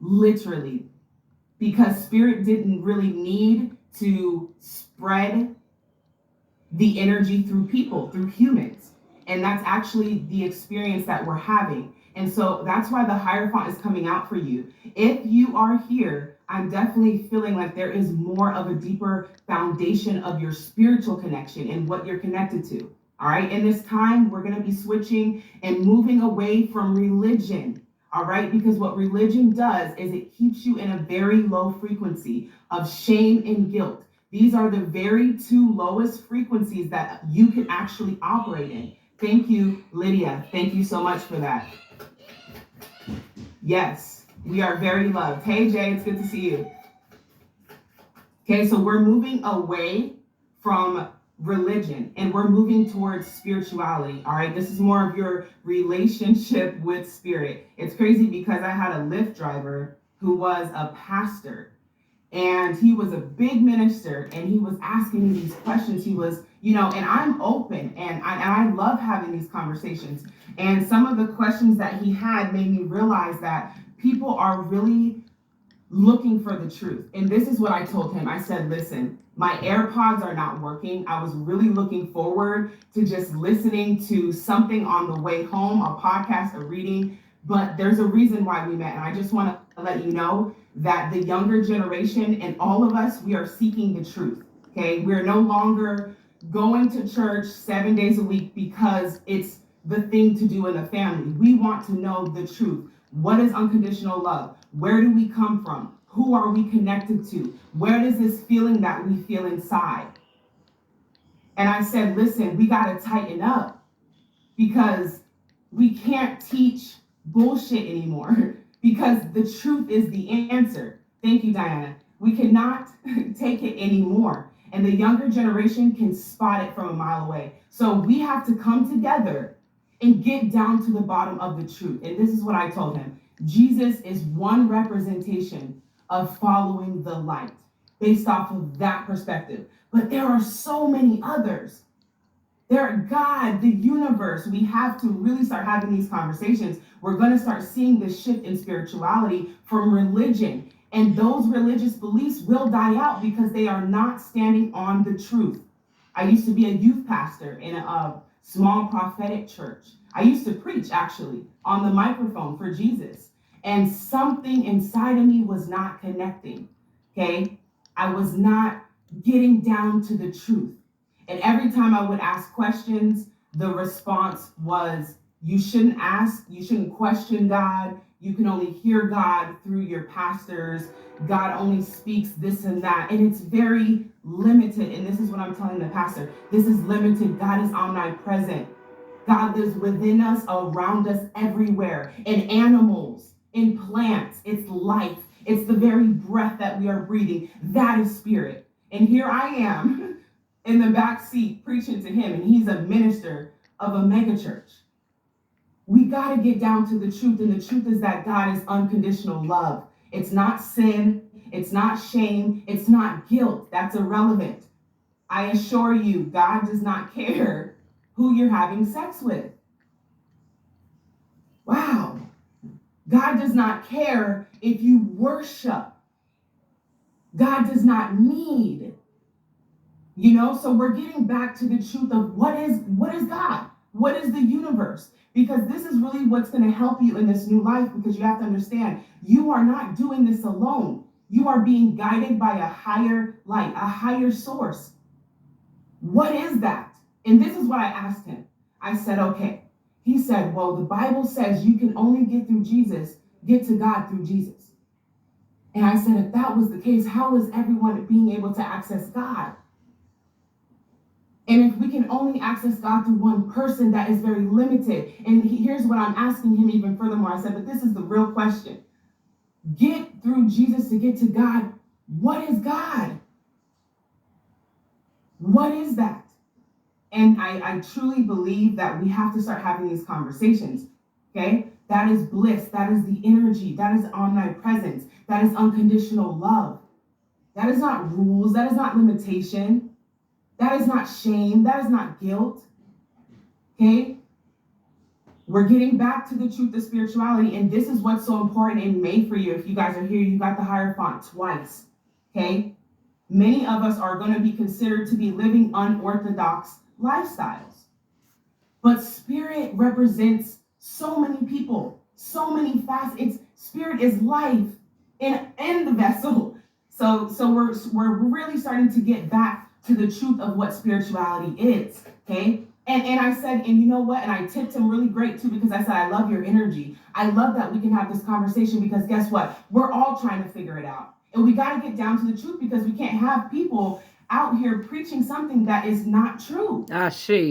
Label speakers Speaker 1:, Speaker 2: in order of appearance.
Speaker 1: literally, because spirit didn't really need to spread the energy through people, through humans. And that's actually the experience that we're having. And so that's why the Hierophant is coming out for you. If you are here, I'm definitely feeling like there is more of a deeper foundation of your spiritual connection and what you're connected to. All right. In this time, we're going to be switching and moving away from religion. All right. Because what religion does is it keeps you in a very low frequency of shame and guilt. These are the very two lowest frequencies that you can actually operate in. Thank you, Lydia. Thank you so much for that. Yes, we are very loved. Hey, Jay, it's good to see you. Okay, so we're moving away from religion and we're moving towards spirituality. All right, this is more of your relationship with spirit. It's crazy because I had a Lyft driver who was a pastor. And he was a big minister, and he was asking me these questions. He was, and I'm open, and I love having these conversations. And some of the questions that he had made me realize that people are really looking for the truth. And this is what I told him. I said, listen, my AirPods are not working. I was really looking forward to just listening to something on the way home, a podcast, a reading. But there's a reason why we met. And I just want to let you know that the younger generation and all of us, we are seeking the truth. Okay. We're no longer going to church 7 days a week because it's the thing to do in the family. We want to know the truth. What is unconditional love? Where do we come from? Who are we connected to? Where does this feeling that we feel inside? And I said, listen, we got to tighten up because we can't teach bullshit anymore because the truth is the answer. Thank you, Diana. We cannot take it anymore. And the younger generation can spot it from a mile away. So we have to come together and get down to the bottom of the truth. And this is what I told him. Jesus is one representation of following the light based off of that perspective. But there are so many others. God, the universe, we have to really start having these conversations. We're going to start seeing this shift in spirituality from religion. And those religious beliefs will die out because they are not standing on the truth. I used to be a youth pastor in a small prophetic church. I used to preach, actually, on the microphone for Jesus. And something inside of me was not connecting, okay? I was not getting down to the truth. And every time I would ask questions, the response was, you shouldn't ask, you shouldn't question God. You can only hear God through your pastors. God only speaks this and that. And it's very limited. And this is what I'm telling the pastor. This is limited. God is omnipresent. God lives within us, around us, everywhere. In animals, in plants, it's life. It's the very breath that we are breathing. That is spirit. And here I am in the back seat preaching to him, and he's a minister of a megachurch. We got to get down to the truth, and the truth is that God is unconditional love. It's not sin, it's not shame, it's not guilt. That's irrelevant. I assure you, God does not care who you're having sex with. Wow. God does not care if you worship. God does not need. So we're getting back to the truth of what is God? What is the universe? Because this is really what's going to help you in this new life, because you have to understand, you are not doing this alone. You are being guided by a higher light, a higher source. What is that? And this is what I asked him. I said, okay. He said, well, the Bible says you can only get to God through Jesus. And I said, if that was the case, how is everyone being able to access God? And if we can only access God through one person, that is very limited. And here's what I'm asking him even furthermore. I said, but this is the real question. Get through Jesus to get to God. What is God? What is that? And I truly believe that we have to start having these conversations, okay? That is bliss. That is the energy. That is omnipresence. That is unconditional love. That is not rules. That is not limitation. That is not shame. That is not guilt. Okay? We're getting back to the truth of spirituality, and this is what's so important in May for you. If you guys are here, you got the higher font twice, okay? Many of us are going to be considered to be living unorthodox lifestyles. But spirit represents so many people, so many facets. Spirit is life in the vessel. So we're really starting to get back to the truth of what spirituality is, okay? And I said, and you know what? And I tipped him really great too, because I said, I love your energy. I love that we can have this conversation, because guess what? We're all trying to figure it out. And we got to get down to the truth, because we can't have people out here preaching something that is not true.
Speaker 2: I see.